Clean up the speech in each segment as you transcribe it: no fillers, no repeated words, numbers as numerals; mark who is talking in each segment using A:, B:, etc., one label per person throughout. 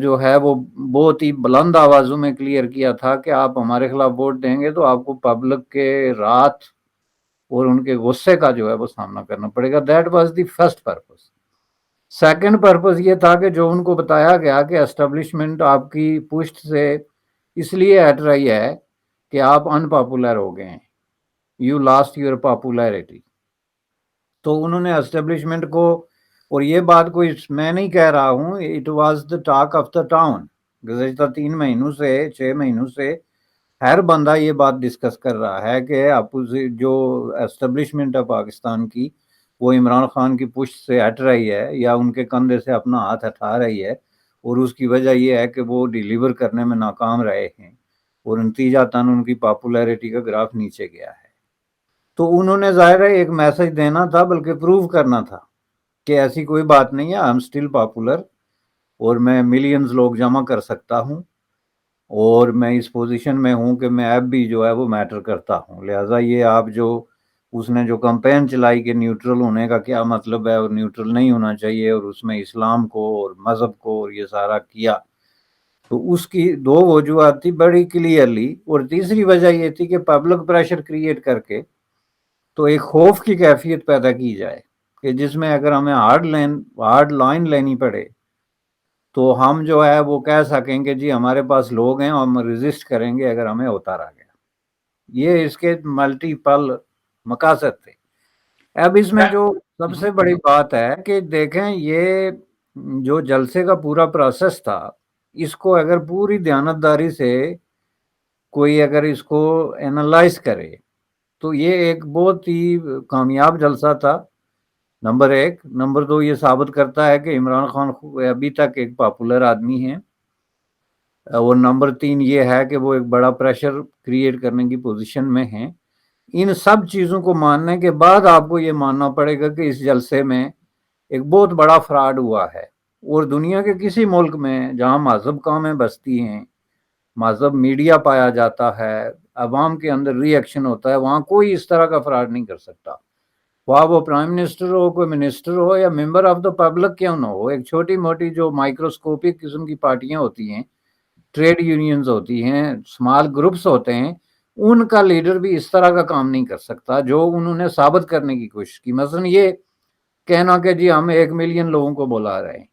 A: جو ہے وہ بہت ہی بلند آوازوں میں کلیئر کیا تھا کہ آپ ہمارے خلاف ووٹ دیں گے تو آپ کو پبلک کے رات اور ان کے غصے کا جو ہے وہ سامنا کرنا پڑے گا. That was the first purpose. Second purpose یہ تھا کہ جو ان کو بتایا گیا کہ اسٹیبلشمنٹ آپ کی پشت سے اس لیے ہٹ رہی ہے کہ آپ ان پاپولر ہو گئے ہیں, یو لاسٹ یور پاپولیرٹی. تو انہوں نے اسٹیبلشمنٹ کو, اور یہ بات کوئی میں نہیں کہہ رہا ہوں, it was the talk of the town. گزشتہ 3 مہینوں سے 6 مہینوں سے ہر بندہ یہ بات ڈسکس کر رہا ہے کہ جو اسٹیبلشمنٹ ہے پاکستان کی وہ عمران خان کی پشت سے ہٹ رہی ہے یا ان کے کندھے سے اپنا ہاتھ ہٹا رہی ہے, اور اس کی وجہ یہ ہے کہ وہ ڈیلیور کرنے میں ناکام رہے ہیں اور نتیجتاً ان کی پاپولیرٹی کا گراف نیچے گیا ہے. تو انہوں نے ظاہر ہے ایک میسج دینا تھا, بلکہ پروو کرنا تھا کہ ایسی کوئی بات نہیں ہے, آئی ایم اسٹل پاپولر اور میں ملینز لوگ جمع کر سکتا ہوں اور میں اس پوزیشن میں ہوں کہ میں اب بھی جو ہے وہ میٹر کرتا ہوں. لہٰذا یہ آپ جو اس نے جو کمپین چلائی کہ نیوٹرل ہونے کا کیا مطلب ہے اور نیوٹرل نہیں ہونا چاہیے, اور اس میں اسلام کو اور مذہب کو اور یہ سارا کیا, تو اس کی 2 وجوہات تھی بڑی کلیئرلی. اور تیسری وجہ یہ تھی کہ پبلک پریشر کریٹ کر کے تو ایک خوف کی کیفیت پیدا کی جائے کہ جس میں اگر ہمیں ہارڈ لائن لینی پڑے تو ہم جو ہے وہ کہہ سکیں کہ جی ہمارے پاس لوگ ہیں اور ہم ریزسٹ کریں گے اگر ہمیں اتارا گیا. یہ اس کے ملٹیپل مقاصد تھے. اب اس میں جو سب سے بڑی بات ہے کہ دیکھیں یہ جو جلسے کا پورا پروسیس تھا, اس کو اگر پوری دیانتداری سے کوئی اگر اس کو اینالائز کرے تو یہ ایک بہت ہی کامیاب جلسہ تھا. نمبر 1. نمبر 2, یہ ثابت کرتا ہے کہ عمران خان ابھی تک ایک پاپولر آدمی ہے. اور نمبر 3 یہ ہے کہ وہ ایک بڑا پریشر کریٹ کرنے کی پوزیشن میں ہیں. ان سب چیزوں کو ماننے کے بعد آپ کو یہ ماننا پڑے گا کہ اس جلسے میں ایک بہت بڑا فراڈ ہوا ہے, اور دنیا کے کسی ملک میں جہاں مذہب قومیں بستی ہیں, مذہب میڈیا پایا جاتا ہے, عوام کے اندر ری ایکشن ہوتا ہے, وہاں کوئی اس طرح کا فراڈ نہیں کر سکتا. وہ پرائم منسٹر ہو, کوئی منسٹر ہو, یا ممبر آف دا پبلک کیوں نہ ہو. ایک چھوٹی موٹی جو مائکروسکوپک قسم کی پارٹیاں ہوتی ہیں, ٹریڈ یونینز ہوتی ہیں, اسمال گروپس ہوتے ہیں, ان کا لیڈر بھی اس طرح کا کام نہیں کر سکتا جو انہوں نے ثابت کرنے کی کوشش کی. مثلا یہ کہنا کہ جی ہم 1 ملین لوگوں کو بلا رہے ہیں.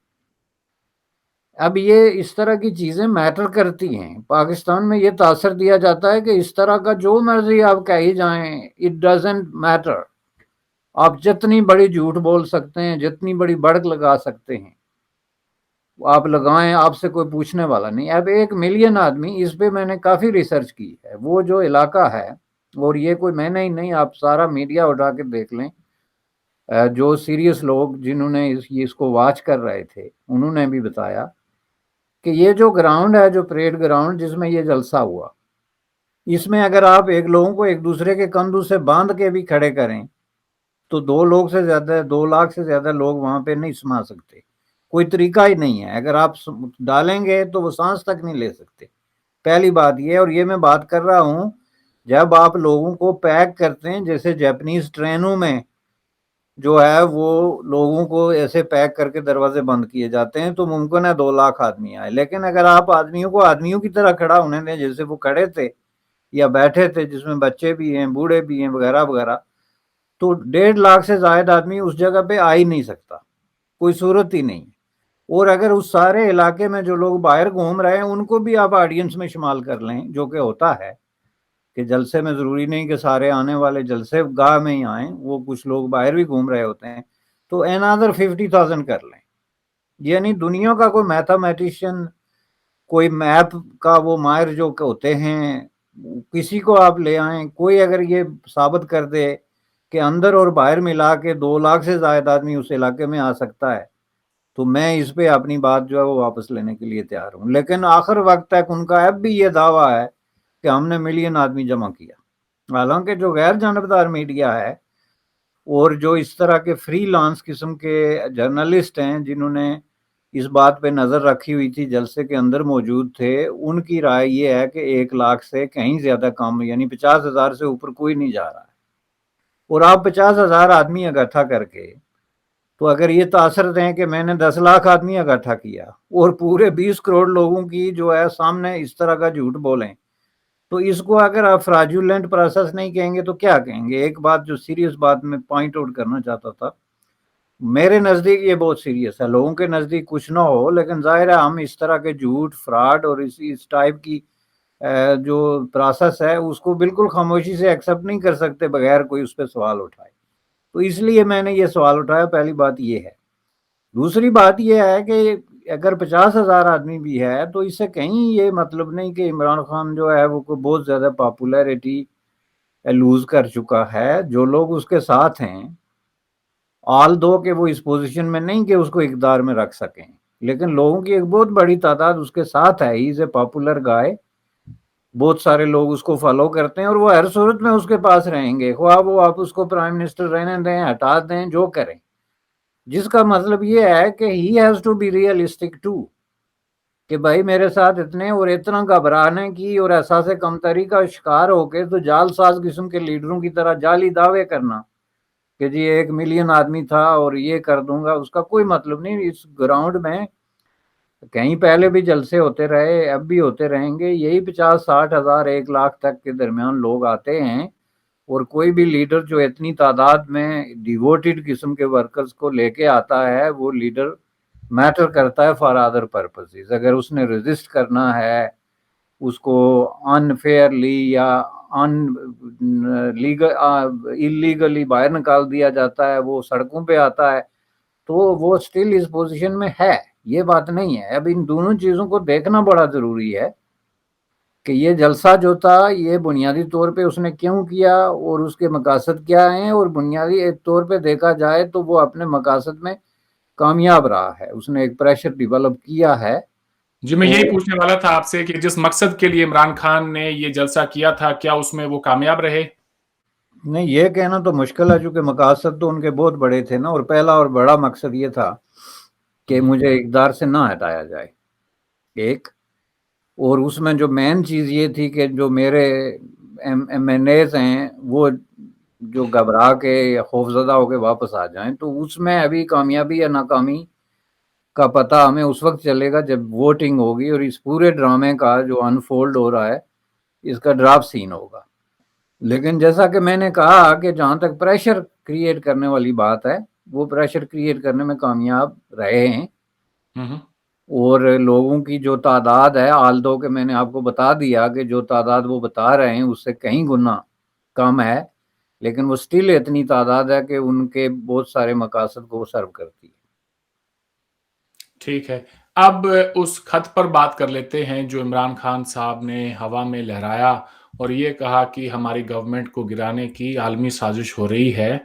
A: اب یہ اس طرح کی چیزیں میٹر کرتی ہیں. پاکستان میں یہ تاثر دیا جاتا ہے کہ اس طرح کا جو مرضی آپ کہی جائیں, اٹ ڈزنٹ میٹر. آپ جتنی بڑی جھوٹ بول سکتے ہیں, جتنی بڑی بڑک لگا سکتے ہیں, آپ لگائیں, آپ سے کوئی پوچھنے والا نہیں. اب 1 ملین آدمی, اس پہ میں نے کافی ریسرچ کی ہے. وہ جو علاقہ ہے, اور یہ کوئی میں نے ہی نہیں, آپ سارا میڈیا اٹھا کے دیکھ لیں, جو سیریس لوگ جنہوں نے اس کو واچ کر رہے تھے انہوں نے بھی بتایا کہ یہ جو گراؤنڈ ہے, جو پریڈ گراؤنڈ جس میں یہ جلسہ ہوا, اس میں اگر آپ ایک لوگوں کو ایک دوسرے کے کندھوں سے باندھ کے بھی کھڑے کریں تو 2 لاکھ سے زیادہ لوگ وہاں پہ نہیں سما سکتے. کوئی طریقہ ہی نہیں ہے. اگر آپ ڈالیں گے تو وہ سانس تک نہیں لے سکتے. پہلی بات یہ ہے. اور یہ میں بات کر رہا ہوں جب آپ لوگوں کو پیک کرتے ہیں, جیسے جاپنیز ٹرینوں میں جو ہے وہ لوگوں کو ایسے پیک کر کے دروازے بند کیے جاتے ہیں, تو ممکن ہے 2 لاکھ آدمی آئے. لیکن اگر آپ آدمیوں کو آدمیوں کی طرح کھڑا ہونے دیں جیسے وہ کھڑے تھے یا بیٹھے تھے, جس میں بچے بھی ہیں, بوڑھے بھی ہیں, وغیرہ وغیرہ, تو 1.5 لاکھ سے زائد آدمی اس جگہ پہ آ ہی نہیں سکتا. کوئی صورت ہی نہیں. اور اگر اس سارے علاقے میں جو لوگ باہر گھوم رہے ہیں ان کو بھی آپ آڈینس میں شمال کر لیں, جو کہ ہوتا ہے کہ جلسے میں ضروری نہیں کہ سارے آنے والے جلسے گاہ میں ہی آئیں, وہ کچھ لوگ باہر بھی گھوم رہے ہوتے ہیں, تو another 50,000 کر لیں. یعنی دنیا کا کوئی میتھمیٹیشین, کوئی میپ کا وہ ماہر جو ہوتے ہیں, کسی کو آپ لے آئیں, کوئی اگر یہ ثابت کر دے کہ اندر اور باہر ملا کے 2 لاکھ سے زائد آدمی اس علاقے میں آ سکتا ہے, تو میں اس پہ اپنی بات جو ہے وہ واپس لینے کے لیے تیار ہوں. لیکن آخر وقت تک ان کا اب بھی یہ دعویٰ ہے کہ ہم نے 1 ملین آدمی جمع کیا. حالانکہ جو غیر جانبدار میڈیا ہے اور جو اس طرح کے فری لانس قسم کے جرنلسٹ ہیں جنہوں نے اس بات پہ نظر رکھی ہوئی تھی, جلسے کے اندر موجود تھے, ان کی رائے یہ ہے کہ 1 لاکھ سے کہیں زیادہ کم, یعنی 50,000 سے اوپر کوئی نہیں جا رہا ہے. اور آپ 50,000 آدمی اکٹھا کر کے تو اگر یہ تاثر دیں کہ میں نے 10 لاکھ آدمی اکٹھا کیا اور پورے 20 کروڑ لوگوں کی جو ہے سامنے اس طرح کا جھوٹ بولیں، تو اس کو اگر آپ فراجولنٹ پروسیس نہیں کہیں گے تو کیا کہیں گے؟ ایک بات جو سیریس بات میں پوائنٹ آؤٹ کرنا چاہتا تھا، میرے نزدیک یہ بہت سیریس ہے، لوگوں کے نزدیک کچھ نہ ہو، لیکن ظاہر ہے ہم اس طرح کے جھوٹ، فراڈ اور اس ٹائپ کی جو پروسیس ہے اس کو بالکل خاموشی سے ایکسیپٹ نہیں کر سکتے بغیر کوئی اس پہ سوال اٹھائے. تو اس لیے میں نے یہ سوال اٹھایا. پہلی بات یہ ہے. دوسری بات یہ ہے کہ اگر 50,000 آدمی بھی ہے تو اس سے کہیں یہ مطلب نہیں کہ عمران خان جو ہے وہ بہت زیادہ پاپولیرٹی لوز کر چکا ہے. جو لوگ اس کے ساتھ ہیں، آل دو کہ وہ اس پوزیشن میں نہیں کہ اس کو اقتدار میں رکھ سکیں، لیکن لوگوں کی ایک بہت بڑی تعداد اس کے ساتھ ہے. ہی از اے پاپولر گائے. بہت سارے لوگ اس کو فالو کرتے ہیں اور وہ ہر صورت میں اس کے پاس رہیں گے، خواہ وہ آپ اس کو پرائم منسٹر رہنے دیں، ہٹا دیں، جو کریں. جس کا مطلب یہ ہے کہ he has to be realistic too, کہ بھائی میرے ساتھ اتنے اور اتنا گھبرانے کی اور احساس کمتری کا شکار ہو کے تو جال ساز قسم کے لیڈروں کی طرح جعلی دعوے کرنا کہ جی 1 ملین آدمی تھا اور یہ کر دوں گا، اس کا کوئی مطلب نہیں. اس گراؤنڈ میں کہیں پہلے بھی جلسے ہوتے رہے، اب بھی ہوتے رہیں گے. یہی 50-60 ہزار 1 لاکھ تک کے درمیان لوگ آتے ہیں، اور کوئی بھی لیڈر جو اتنی تعداد میں ڈیووٹیڈ قسم کے ورکرز کو لے کے آتا ہے، وہ لیڈر میٹر کرتا ہے فار ادر پرپسز. اگر اس نے ریزسٹ کرنا ہے، اس کو انفیئرلی یا انلیگلی باہر نکال دیا جاتا ہے، وہ سڑکوں پہ آتا ہے، تو وہ سٹل اس پوزیشن میں ہے. یہ بات نہیں ہے. اب ان دونوں چیزوں کو دیکھنا بڑا ضروری ہے کہ یہ جلسہ جو تھا یہ بنیادی طور پہ اس نے کیوں کیا اور اس کے مقاصد کیا ہیں، اور بنیادی طور پہ دیکھا جائے تو وہ اپنے مقاصد میں کامیاب رہا ہے. اس نے ایک پریشر ڈیولپ کیا ہے.
B: جی میں یہی پوچھنے والا تھا آپ سے کہ جس مقصد کے لیے عمران خان نے یہ جلسہ کیا تھا، کیا اس میں وہ کامیاب رہے؟
A: نہیں، یہ کہنا تو مشکل ہے، چونکہ مقاصد تو ان کے بہت بڑے تھے نا. اور پہلا اور بڑا مقصد یہ تھا کہ مجھے اقتدار سے نہ ہٹایا جائے، ایک. اور اس میں جو مین چیز یہ تھی کہ جو میرے ایم این ایز ہیں وہ جو گھبرا کے یا خوفزدہ ہو کے واپس آ جائیں. تو اس میں ابھی کامیابی یا ناکامی کا پتہ ہمیں اس وقت چلے گا جب ووٹنگ ہوگی، اور اس پورے ڈرامے کا جو انفولڈ ہو رہا ہے اس کا ڈراپ سین ہوگا. لیکن جیسا کہ میں نے کہا کہ جہاں تک پریشر کریٹ کرنے والی بات ہے، وہ پریشر کریٹ کرنے میں کامیاب رہے ہیں. اور لوگوں کی جو تعداد ہے، آلدو کہ میں نے آپ کو بتا دیا کہ جو تعداد وہ بتا رہے ہیں اس سے کہیں گنا کم ہے، لیکن وہ سٹل اتنی تعداد ہے کہ ان کے بہت سارے مقاصد کو سرو کرتی ہے.
B: ٹھیک ہے. اب اس خط پر بات کر لیتے ہیں جو عمران خان صاحب نے ہوا میں لہرایا اور یہ کہا کہ ہماری گورنمنٹ کو گرانے کی عالمی سازش ہو رہی ہے.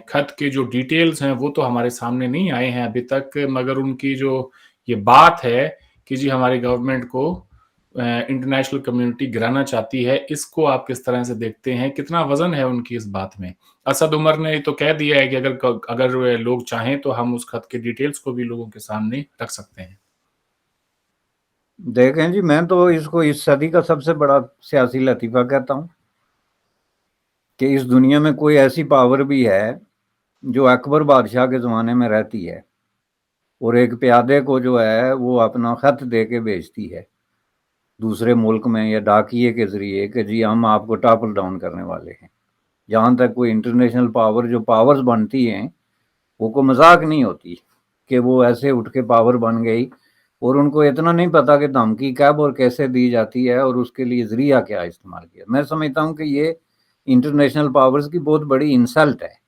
B: خط کے جو ڈیٹیلز ہیں وہ تو ہمارے سامنے نہیں آئے ہیں ابھی تک، مگر ان کی جو یہ بات ہے کہ جی ہماری گورنمنٹ کو انٹرنیشنل کمیونٹی گرانا چاہتی ہے، اس کو آپ کس طرح سے دیکھتے ہیں؟ کتنا وزن ہے ان کی اس بات میں؟ اسد عمر نے تو کہہ دیا ہے کہ اگر لوگ چاہیں تو ہم اس خط کے ڈیٹیلز کو بھی لوگوں کے سامنے رکھ سکتے ہیں.
A: دیکھیں جی، میں تو اس کو اس صدی کا سب سے بڑا سیاسی لطیفہ کہتا ہوں کہ اس دنیا میں کوئی ایسی پاور بھی ہے جو اکبر بادشاہ کے زمانے میں رہتی ہے اور ایک پیادے کو جو ہے وہ اپنا خط دے کے بھیجتی ہے دوسرے ملک میں یا ڈاکیے کے ذریعے کہ جی ہم آپ کو ٹاپل ڈاؤن کرنے والے ہیں. جہاں تک کوئی انٹرنیشنل پاور جو پاورز بنتی ہیں وہ کو مذاق نہیں ہوتی کہ وہ ایسے اٹھ کے پاور بن گئی اور ان کو اتنا نہیں پتا کہ دھمکی کب اور کیسے دی جاتی ہے اور اس کے لیے ذریعہ کیا استعمال کیا. میں سمجھتا ہوں کہ یہ انٹرنیشنل پاورز کی بہت بڑی انسلٹ ہے،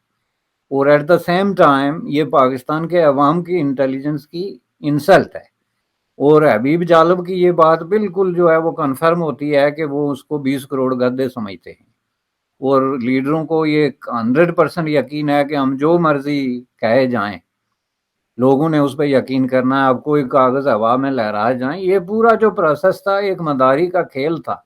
A: اور ایٹ دا سیم ٹائم یہ پاکستان کے عوام کی انٹیلیجنس کی انسلٹ ہے. اور حبیب جالب کی یہ بات بالکل جو ہے وہ کنفرم ہوتی ہے کہ وہ اس کو 20 کروڑ گدے سمجھتے ہیں، اور لیڈروں کو یہ 100% یقین ہے کہ ہم جو مرضی کہے جائیں لوگوں نے اس پہ یقین کرنا ہے. اب کوئی کاغذ ہوا میں لہرا جائیں. یہ پورا جو پروسیس تھا ایک مداری کا کھیل تھا.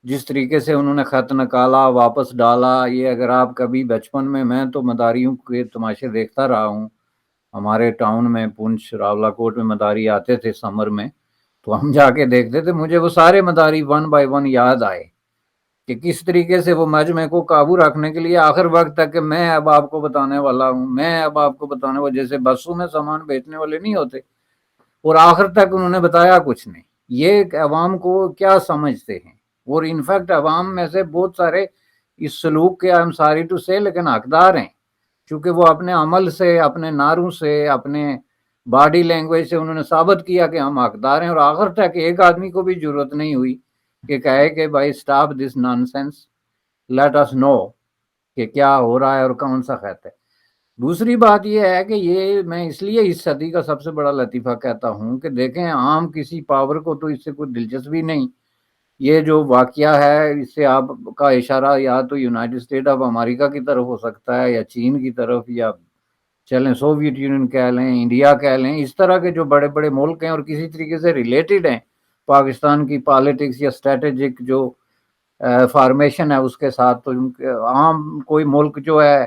A: جس طریقے سے انہوں نے خط نکالا، واپس ڈالا، یہ اگر آپ کبھی بچپن میں تو مداریوں کے تماشے دیکھتا رہا ہوں. ہمارے ٹاؤن میں پونچھ راولا کوٹ میں مداری آتے تھے سمر میں، تو ہم جا کے دیکھتے تھے. مجھے وہ سارے مداری 1 بائی 1 یاد آئے کہ کس طریقے سے وہ مجمع کو قابو رکھنے کے لیے آخر وقت تک کہ میں اب آپ کو بتانے والا ہوں، میں اب آپ کو بتانے والا، جیسے بسوں میں سامان بیچنے والے نہیں ہوتے، اور آخر تک انہوں نے بتایا کچھ نہیں. یہ عوام کو کیا سمجھتے ہیں، اور انفیکٹ عوام میں سے بہت سارے اس سلوک کے I'm sorry to say لیکن حقدار ہیں، چونکہ وہ اپنے عمل سے، اپنے نعروں سے، اپنے باڈی لینگویج سے انہوں نے ثابت کیا کہ ہم حقدار ہیں. اور آخر تک ایک آدمی کو بھی ضرورت نہیں ہوئی کہ کہے کہ بھائی stop this nonsense, let us know کہ کیا ہو رہا ہے اور کون سا خط ہے. دوسری بات یہ ہے کہ یہ میں اس لیے اس صدی کا سب سے بڑا لطیفہ کہتا ہوں کہ دیکھیں عام کسی پاور کو تو اس سے کوئی دلچسپی نہیں. یہ جو واقعہ ہے اس سے آپ کا اشارہ یا تو یونائٹڈ اسٹیٹ آف امریکہ کی طرف ہو سکتا ہے، یا چین کی طرف، یا چلیں سوویت یونین کہہ لیں، انڈیا کہہ لیں. اس طرح کے جو بڑے بڑے ملک ہیں اور کسی طریقے سے ریلیٹڈ ہیں پاکستان کی پالیٹکس یا اسٹریٹجک جو فارمیشن ہے اس کے ساتھ، تو عام کوئی ملک جو ہے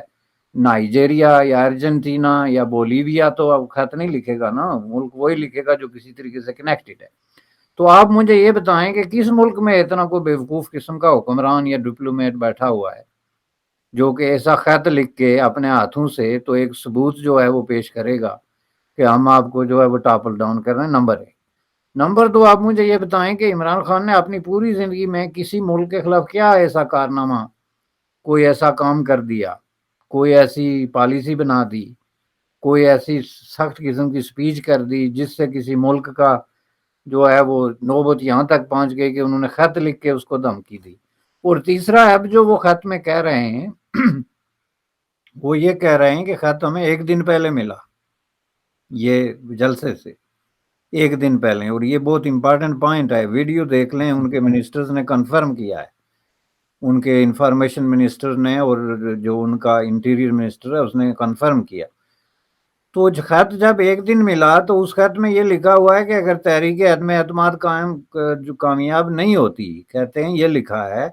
A: نائجیریا یا ارجنٹینا یا بولیویا تو اب خط نہیں لکھے گا نا، ملک وہی لکھے گا جو کسی طریقے سے کنیکٹڈ ہے. تو آپ مجھے یہ بتائیں کہ کس ملک میں اتنا کوئی بیوقوف قسم کا حکمران یا ڈپلومیٹ بیٹھا ہوا ہے جو کہ ایسا خط لکھ کے اپنے ہاتھوں سے تو ایک ثبوت جو ہے وہ پیش کرے گا کہ ہم آپ کو جو ہے وہ ٹاپل ڈاؤن کر رہے ہیں. نمبر 1. نمبر 2, آپ مجھے یہ بتائیں کہ عمران خان نے اپنی پوری زندگی میں کسی ملک کے خلاف کیا ایسا کارنامہ، کوئی ایسا کام کر دیا، کوئی ایسی پالیسی بنا دی، کوئی ایسی سخت قسم کی سپیچ کر دی جس سے کسی ملک کا جو ہے وہ نوبت یہاں تک پہنچ گئی کہ انہوں نے خط لکھ کے اس کو دھمکی دی. اور تیسرا اب جو وہ خط میں کہہ رہے ہیں وہ یہ کہہ رہے ہیں کہ خط ہمیں 1 دن پہلے ملا یہ جلسے سے، 1 دن پہلے. اور یہ بہت امپارٹنٹ پوائنٹ ہے، ویڈیو دیکھ لیں، ان کے منسٹرز نے کنفرم کیا ہے، ان کے انفارمیشن منسٹر نے اور جو ان کا انٹیریئر منسٹر ہے اس نے کنفرم کیا. تو خط جب 1 دن ملا تو اس خط میں یہ لکھا ہوا ہے کہ اگر تحریک عدم اعتماد جو کامیاب نہیں ہوتی، کہتے ہیں یہ لکھا ہے،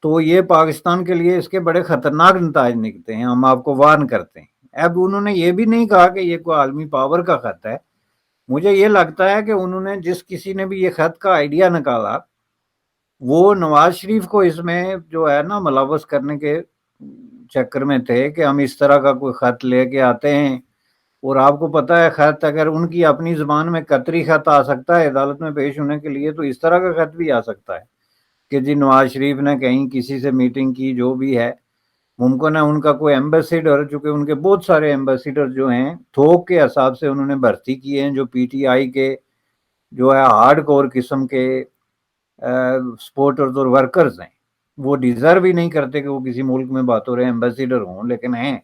A: تو یہ پاکستان کے لیے اس کے بڑے خطرناک نتائج نکلتے ہیں، ہم آپ کو وارن کرتے ہیں. اب انہوں نے یہ بھی نہیں کہا کہ یہ کوئی عالمی پاور کا خط ہے. مجھے یہ لگتا ہے کہ انہوں نے جس کسی نے بھی یہ خط کا آئیڈیا نکالا وہ نواز شریف کو اس میں جو ہے نا ملوث کرنے کے چکر میں تھے کہ ہم اس طرح کا کوئی خط لے کے آتے ہیں. اور آپ کو پتہ ہے خط اگر ان کی اپنی زبان میں قطری خط آ سکتا ہے عدالت میں پیش ہونے کے لیے، تو اس طرح کا خط بھی آ سکتا ہے کہ جی نواز شریف نے کہیں کسی سے میٹنگ کی، جو بھی ہے ممکن ہے ان کا کوئی ایمبیسیڈر، چونکہ ان کے بہت سارے ایمبیسیڈر جو ہیں تھوک کے حساب سے انہوں نے بھرتی کیے ہیں، جو پی ٹی آئی کے جو ہے ہارڈ کور قسم کے سپورٹرز اور ورکرز ہیں، وہ ڈیزرو ہی نہیں کرتے کہ وہ کسی ملک میں باتوں رہے ایمبیسیڈر ہوں، لیکن ہیں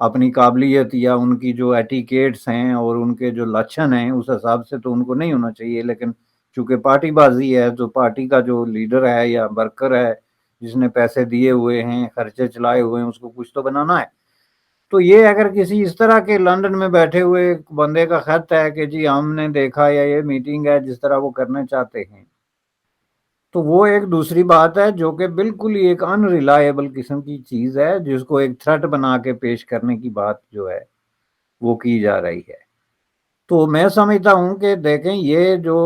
A: اپنی قابلیت یا ان کی جو ایٹیکیٹس ہیں اور ان کے جو لچھن ہیں اس حساب سے تو ان کو نہیں ہونا چاہیے. لیکن چونکہ پارٹی بازی ہے تو پارٹی کا جو لیڈر ہے یا ورکر ہے جس نے پیسے دیے ہوئے ہیں، خرچے چلائے ہوئے ہیں، اس کو کچھ تو بنانا ہے. تو یہ اگر کسی اس طرح کے لندن میں بیٹھے ہوئے بندے کا خط ہے کہ جی ہم نے دیکھا یا یہ میٹنگ ہے جس طرح وہ کرنا چاہتے ہیں، تو وہ ایک دوسری بات ہے جو کہ بالکل ہی ایک ان ریلائبل قسم کی چیز ہے، جس کو ایک تھریٹ بنا کے پیش کرنے کی بات جو ہے وہ کی جا رہی ہے. تو میں سمجھتا ہوں کہ دیکھیں یہ جو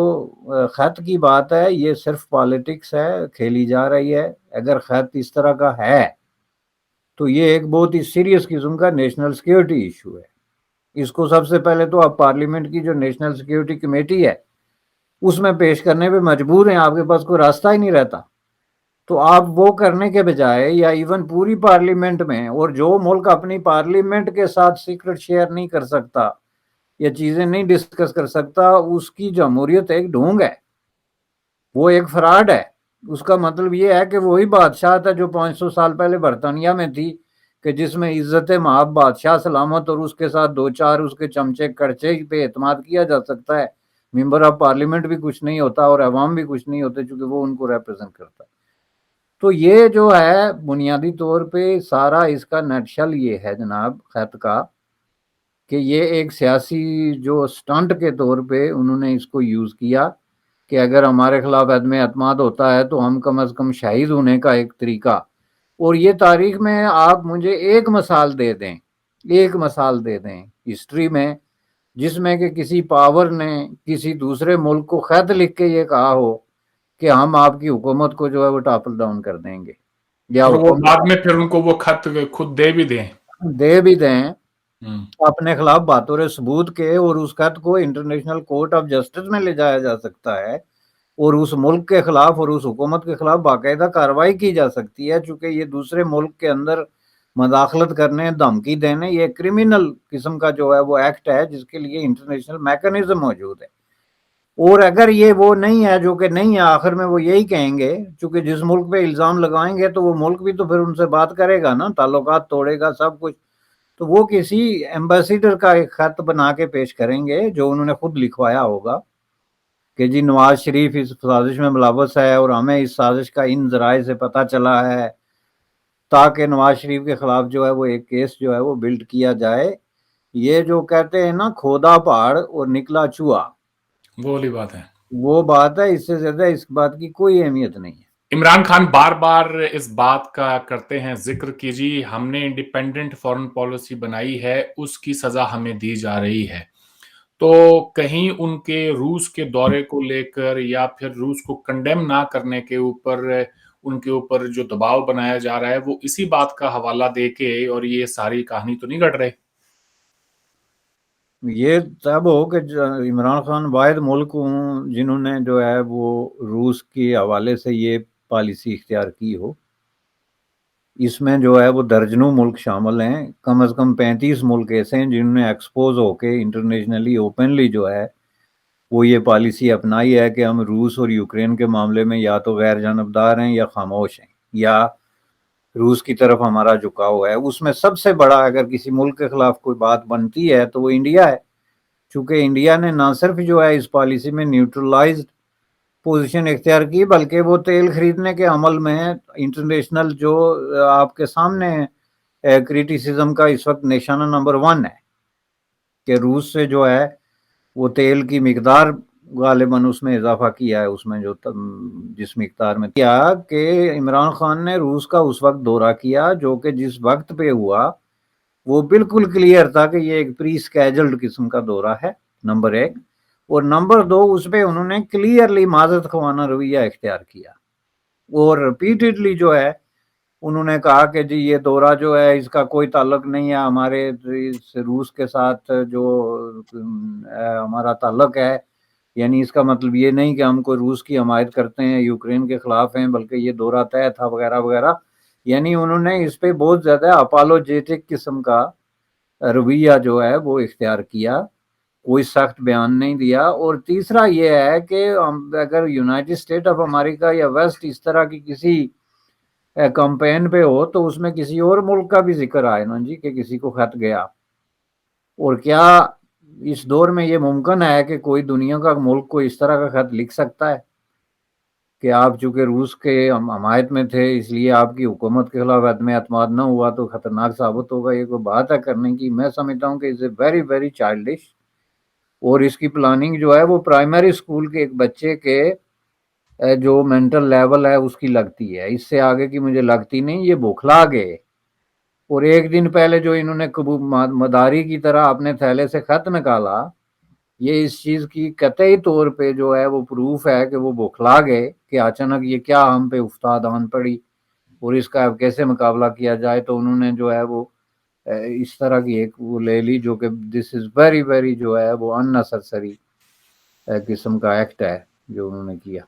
A: خط کی بات ہے یہ صرف پالیٹکس ہے، کھیلی جا رہی ہے. اگر خط اس طرح کا ہے تو یہ ایک بہت ہی سیریس قسم کا نیشنل سیکیورٹی ایشو ہے. اس کو سب سے پہلے تو آپ پارلیمنٹ کی جو نیشنل سیکیورٹی کمیٹی ہے اس میں پیش کرنے پہ مجبور ہیں، آپ کے پاس کوئی راستہ ہی نہیں رہتا. تو آپ وہ کرنے کے بجائے یا ایون پوری پارلیمنٹ میں، اور جو ملک اپنی پارلیمنٹ کے ساتھ سیکرٹ شیئر نہیں کر سکتا یا چیزیں نہیں ڈسکس کر سکتا، اس کی جمہوریت ایک ڈھونگ ہے، وہ ایک فراڈ ہے. اس کا مطلب یہ ہے کہ وہی بادشاہ تھا جو 500 سال پہلے برطانیہ میں تھی، کہ جس میں عزت مآب بادشاہ سلامت اور اس کے ساتھ 2-4 اس کے چمچے کڑچے پہ اعتماد کیا جا سکتا ہے. ممبر آف پارلیمنٹ بھی کچھ نہیں ہوتا اور عوام بھی کچھ نہیں ہوتے چونکہ وہ ان کو ریپرزینٹ کرتا ہے. تو یہ جو ہے بنیادی طور پہ سارا اس کا نٹشل یہ ہے جناب خط کا، کہ یہ ایک سیاسی جو سٹنٹ کے طور پہ انہوں نے اس کو یوز کیا کہ اگر ہمارے خلاف عدم اعتماد ہوتا ہے تو ہم کم از کم شہید ہونے کا ایک طریقہ. اور یہ تاریخ میں آپ مجھے ایک مثال دے دیں ہسٹری میں جس میں کہ کسی پاور نے کسی دوسرے ملک کو خط لکھ کے یہ کہا ہو کہ ہم آپ کی حکومت کو جو ہے وہ ٹاپل ڈاؤن کر دیں گے یا
B: اور وہ
A: حکومت
B: بعد میں پھر ان کو وہ خط خود دے بھی دیں.
A: دے بھی دیں
B: ہم.
A: اپنے خلاف باتور ثبوت کے، اور اس خط کو انٹرنیشنل کورٹ آف جسٹس میں لے جایا جا سکتا ہے اور اس ملک کے خلاف اور اس حکومت کے خلاف باقاعدہ کارروائی کی جا سکتی ہے، چونکہ یہ دوسرے ملک کے اندر مداخلت کرنے، دھمکی دینے، یہ کرمنل قسم کا جو ہے وہ ایکٹ ہے جس کے لیے انٹرنیشنل میکانزم موجود ہے. اور اگر یہ وہ نہیں ہے، جو کہ نہیں ہے، آخر میں وہ یہی کہیں گے، چونکہ جس ملک پہ الزام لگائیں گے تو وہ ملک بھی تو پھر ان سے بات کرے گا نا، تعلقات توڑے گا، سب کچھ. تو وہ کسی ایمبیسیڈر کا ایک خط بنا کے پیش کریں گے جو انہوں نے خود لکھوایا ہوگا کہ جی نواز شریف اس سازش میں ملوث ہے اور ہمیں اس سازش کا ان ذرائع سے پتہ چلا ہے، تاکہ نواز شریف کے خلاف جو ہے وہ ایک کیس جو ہے وہ بلڈ کیا جائے. یہ جو کہتے ہیں نا کھودا پہاڑ اور نکلا چوہا،
B: وہ والی بات ہے.
A: وہ بات ہے، اس سے زیادہ اس بات کی کوئی اہمیت نہیں ہے.
B: عمران خان بار بار اس بات کا کرتے ہیں ذکر کہ جی ہم نے انڈیپینڈنٹ فارن پالیسی بنائی ہے، اس کی سزا ہمیں دی جا رہی ہے. تو کہیں ان کے روس کے دورے کو لے کر یا پھر روس کو کنڈیم نہ کرنے کے اوپر ان کے اوپر جو دباؤ بنایا جا رہا ہے وہ اسی بات کا حوالہ دے کے، اور یہ ساری کہانی تو نہیں گھٹ رہے.
A: یہ تب ہو کہ عمران خان واحد ملک ہوں جنہوں نے جو ہے وہ روس کے حوالے سے یہ پالیسی اختیار کی ہو. اس میں جو ہے وہ درجنوں ملک شامل ہیں، کم از کم 35 ملک ایسے ہیں جنہوں نے ایکسپوز ہو کے انٹرنیشنلی اوپنلی جو ہے وہ یہ پالیسی اپنائی ہے کہ ہم روس اور یوکرین کے معاملے میں یا تو غیر جانبدار ہیں یا خاموش ہیں، یا روس کی طرف ہمارا جھکاؤ ہے. اس میں سب سے بڑا اگر کسی ملک کے خلاف کوئی بات بنتی ہے تو وہ انڈیا ہے، چونکہ انڈیا نے نہ صرف جو ہے اس پالیسی میں نیوٹرلائزڈ پوزیشن اختیار کی، بلکہ وہ تیل خریدنے کے عمل میں انٹرنیشنل جو آپ کے سامنے کریٹیسزم کا اس وقت نشانہ نمبر 1 ہے کہ روس سے جو ہے وہ تیل کی مقدار غالباً اس میں اضافہ کیا ہے، اس میں جو جس مقدار میں کیا کہ عمران خان نے روس کا اس وقت دورہ کیا جو کہ جس وقت پہ ہوا وہ بالکل کلیئر تھا کہ یہ ایک پری اسکیجلڈ قسم کا دورہ ہے، نمبر 1. اور نمبر 2 اس پہ انہوں نے کلیئرلی معذرت خوانا رویہ اختیار کیا اور ریپیٹڈلی جو ہے انہوں نے کہا کہ جی یہ دورہ جو ہے اس کا کوئی تعلق نہیں ہے ہمارے روس کے ساتھ جو ہمارا تعلق ہے، یعنی اس کا مطلب یہ نہیں کہ ہم کوئی روس کی حمایت کرتے ہیں، یوکرین کے خلاف ہیں، بلکہ یہ دورہ طے تھا وغیرہ وغیرہ. یعنی انہوں نے اس پہ بہت زیادہ اپالوجیٹک قسم کا رویہ جو ہے وہ اختیار کیا، کوئی سخت بیان نہیں دیا. اور تیسرا یہ ہے کہ اگر یونائٹڈ اسٹیٹ آف امریکہ یا ویسٹ اس طرح کی کسی کمپین پہ ہو تو اس میں کسی اور ملک کا بھی ذکر آئے نا جی کہ کسی کو خط گیا. اور کیا اس دور میں یہ ممکن ہے کہ کوئی دنیا کا ملک کو اس طرح کا خط لکھ سکتا ہے کہ آپ چونکہ روس کے حمایت میں تھے اس لیے آپ کی حکومت کے خلاف عدم اعتماد نہ ہوا تو خطرناک ثابت ہوگا؟ یہ کوئی بات ہے کرنے کی؟ میں سمجھتا ہوں کہ اس ویری ویری چائلڈش. اور اس کی پلاننگ جو ہے وہ پرائمری اسکول کے ایک بچے کے جو مینٹل لیول ہے اس کی لگتی ہے، اس سے آگے کی مجھے لگتی نہیں. یہ بوکھلا گئے. اور ایک دن پہلے جو انہوں نے مداری کی طرح اپنے تھیلے سے خط نکالا، یہ اس چیز کی قطعی طور پہ جو ہے وہ پروف ہے کہ وہ بوکھلا گئے کہ اچانک یہ کیا ہم پہ افتاد آن پڑی اور اس کا کیسے مقابلہ کیا جائے. تو انہوں نے جو ہے وہ اس طرح کی ایک وہ لے لی جو کہ دس از ویری ویری جو ہے وہ اننیسیسری قسم کا ایکٹ ہے جو انہوں نے کیا.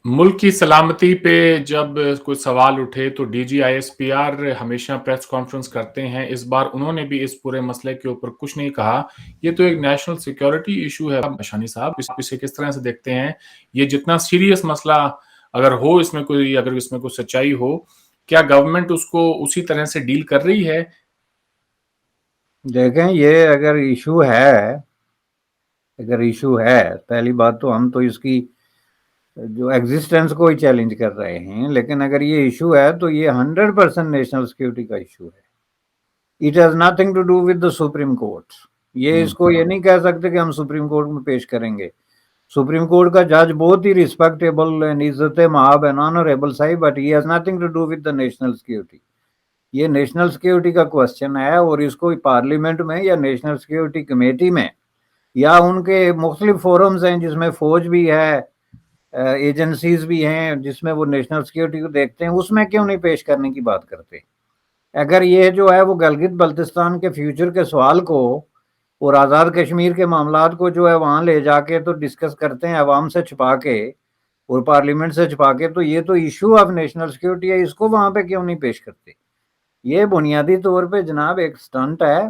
B: ملک کی سلامتی پہ جب کوئی سوال اٹھے تو D G I S P R ہمیشہ پریس کانفرنس کرتے ہیں. اس بار انہوں نے بھی اس پورے مسئلے کے اوپر کچھ نہیں کہا. یہ تو ایک نیشنل سیکیورٹی ایشو ہے. شانی صاحب اسے کس طرح سے دیکھتے ہیں؟ یہ جتنا سیریس مسئلہ اگر ہو اس میں کوئی سچائی ہو، کیا گورنمنٹ اس کو اسی طرح سے ڈیل کر رہی ہے؟
A: دیکھیں یہ اگر ایشو ہے پہلی بات تو ہم تو اس کی جو ایگزسٹنس کو ہی چیلنج کر رہے ہیں، لیکن اگر یہ ایشو ہے تو یہ 100% نیشنل سیکیورٹی کا ایشو ہے. It has nothing to do with the Supreme Court. یہ اس کو یہ نہیں کہہ سکتے کہ ہم سپریم کورٹ میں پیش کریں گے. سپریم کورٹ کا جج بہت ہی ریسپیکٹیبل اینڈ عزت مآب اینڈ آنریبل صاحب، but he has nothing to do with the national security. یہ نیشنل سیکیورٹی کا کوسچن ہے اور اس کو پارلیمنٹ میں یا نیشنل سیکیورٹی کمیٹی میں یا ان کے مختلف فورمز ہیں جس میں فوج بھی ہے، ایجنسیز بھی ہیں جس میں وہ نیشنل سیکیورٹی کو دیکھتے ہیں، اس میں کیوں نہیں پیش کرنے کی بات کرتے؟ اگر یہ جو ہے وہ گلگت بلتستان کے فیوچر کے سوال کو اور آزاد کشمیر کے معاملات کو جو ہے وہاں لے جا کے تو ڈسکس کرتے ہیں عوام سے چھپا کے اور پارلیمنٹ سے چھپا کے، تو یہ تو ایشو آف نیشنل سیکیورٹی ہے، اس کو وہاں پہ کیوں نہیں پیش کرتے؟ یہ بنیادی طور پہ جناب ایک سٹنٹ ہے،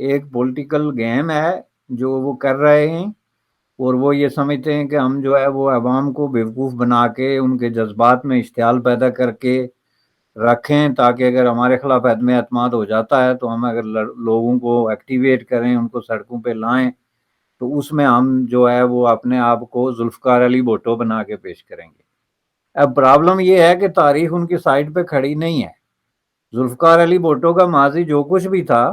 A: ایک پولیٹیکل گیم ہے جو وہ کر رہے ہیں، اور وہ یہ سمجھتے ہیں کہ ہم جو ہے وہ عوام کو بیوقوف بنا کے ان کے جذبات میں اشتعال پیدا کر کے رکھیں، تاکہ اگر ہمارے خلاف عدم اعتماد ہو جاتا ہے تو ہم اگر لوگوں کو ایکٹیویٹ کریں، ان کو سڑکوں پہ لائیں، تو اس میں ہم جو ہے وہ اپنے آپ کو ذوالفقار علی بھٹو بنا کے پیش کریں گے۔ اب پرابلم یہ ہے کہ تاریخ ان کی سائڈ پہ کھڑی نہیں ہے۔ ذوالفقار علی بھٹو کا ماضی جو کچھ بھی تھا،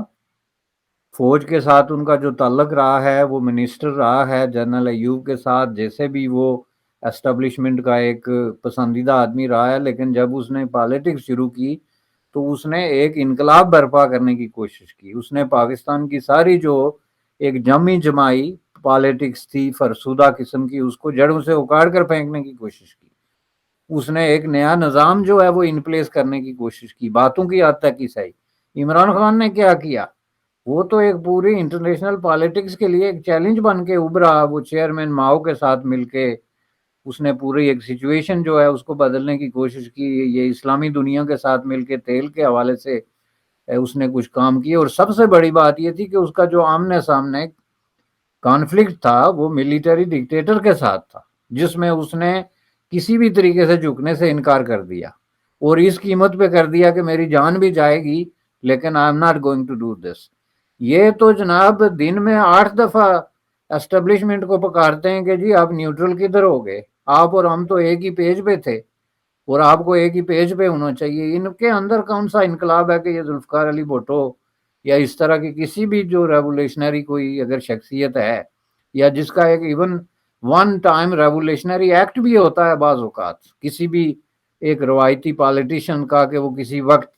A: فوج کے ساتھ ان کا جو تعلق رہا ہے، وہ منسٹر رہا ہے جنرل ایوب کے ساتھ، جیسے بھی وہ اسٹیبلشمنٹ کا ایک پسندیدہ آدمی رہا ہے، لیکن جب اس نے پالیٹکس شروع کی تو اس نے ایک انقلاب برپا کرنے کی کوشش کی۔ اس نے پاکستان کی ساری جو ایک جمی جمائی پالیٹکس تھی فرسودہ قسم کی، اس کو جڑوں سے اکاڑ کر پھینکنے کی کوشش کی۔ اس نے ایک نیا نظام جو ہے وہ ان پلیس کرنے کی کوشش کی، باتوں کی حد تک ہی صحیح۔ عمران خان نے کیا کیا؟ وہ تو ایک پوری انٹرنیشنل پالیٹکس کے لیے ایک چیلنج بن کے ابھرا، وہ چیئرمین ماؤ کے ساتھ مل کے اس نے پوری ایک سچویشن جو ہے اس کو بدلنے کی کوشش کی۔ یہ اسلامی دنیا کے ساتھ مل کے تیل کے حوالے سے اس نے کچھ کام کیے، اور سب سے بڑی بات یہ تھی کہ اس کا جو آمنے سامنے کانفلکٹ تھا وہ ملیٹری ڈکٹیٹر کے ساتھ تھا، جس میں اس نے کسی بھی طریقے سے جھکنے سے انکار کر دیا، اور اس قیمت پہ کر دیا کہ میری جان بھی جائے گی لیکن I am not going to do this. یہ تو جناب دن میں 8 دفعہ اسٹیبلشمنٹ کو پکارتے ہیں کہ جی آپ نیوٹرل کدھر ہو گئے، آپ اور ہم تو ایک ہی پیج پہ تھے اور آپ کو ایک ہی پیج پہ ہونا چاہیے۔ ان کے اندر کون سا انقلاب ہے کہ یہ ذوالفقار علی بھٹو یا اس طرح کی کسی بھی جو ریولیشنری کوئی اگر شخصیت ہے، یا جس کا ایک ایون ون ٹائم ریولیشنری ایکٹ بھی ہوتا ہے بعض اوقات کسی بھی ایک روایتی پالیٹیشین کا، کہ وہ کسی وقت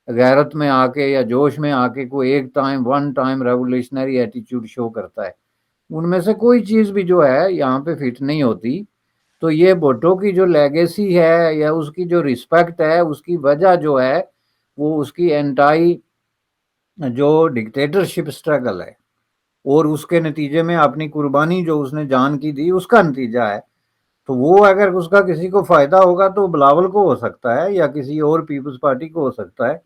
A: غیرت میں آ کے یا جوش میں آ کے کوئی ایک ٹائم ون ٹائم ریولیشنری ایٹیچیوڈ شو کرتا ہے، ان میں سے کوئی چیز بھی جو ہے یہاں پہ فٹ نہیں ہوتی۔ تو یہ بھٹو کی جو لیگیسی ہے یا اس کی جو رسپیکٹ ہے، اس کی وجہ جو ہے وہ اس کی اینٹائی جو ڈکٹیٹرشپ سٹرگل ہے، اور اس کے نتیجے میں اپنی قربانی جو اس نے جان کی دی اس کا نتیجہ ہے۔ تو وہ اگر اس کا کسی کو فائدہ ہوگا تو بلاول کو ہو سکتا ہے یا کسی اور پیپلز پارٹی کو ہو سکتا ہے،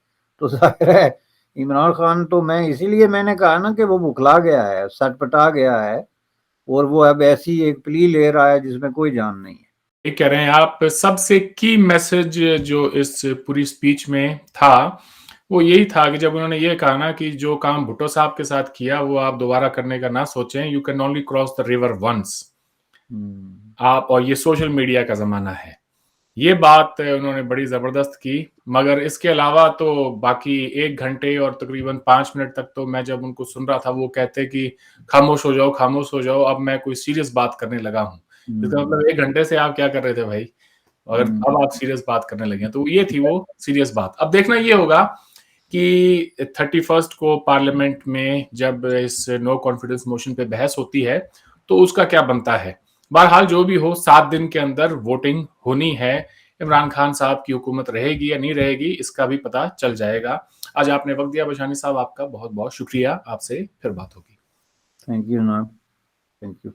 A: تو ظاہر ہے عمران خان تو اسی لیے میں نے کہا نا کہ وہ بکھلا گیا ہے، سٹ پٹا گیا ہے، اور وہ اب ایسی ایک پلی لے رہا ہے جس میں کوئی جان نہیں ہے۔
B: یہ کہہ رہے ہیں آپ سب سے کی میسج جو اس پوری سپیچ میں تھا وہ یہی تھا کہ جب انہوں نے یہ کہا نا کہ جو کام بھٹو صاحب کے ساتھ کیا وہ آپ دوبارہ کرنے کا نہ سوچیں، you can only cross the river once. آپ اور یہ سوشل میڈیا کا زمانہ ہے، یہ بات انہوں نے بڑی زبردست کی۔ مگر اس کے علاوہ تو باقی 1 گھنٹے اور تقریباً 5 منٹ تک تو میں جب ان کو سن رہا تھا وہ کہتے کہ خاموش ہو جاؤ خاموش ہو جاؤ، اب میں کوئی سیریس بات کرنے لگا ہوں۔ اس کا مطلب 1 گھنٹے سے آپ کیا کر رہے تھے بھائی، اگر اب آپ سیریس بات کرنے لگے ہیں تو یہ تھی وہ سیریس بات۔ اب دیکھنا یہ ہوگا کہ 31 کو پارلیمنٹ میں جب اس نو کانفیڈنس موشن پہ بحث ہوتی ہے تو اس کا کیا بنتا ہے۔ بہرحال جو بھی ہو 7 دن کے اندر ووٹنگ ہونی ہے، عمران خان صاحب کی حکومت رہے گی یا نہیں رہے گی اس کا بھی پتہ چل جائے گا۔ آج آپ نے وقت دیا بشانی صاحب، آپ کا بہت بہت شکریہ، آپ سے پھر بات ہوگی۔
A: تھینک یو جناب، تھینک یو۔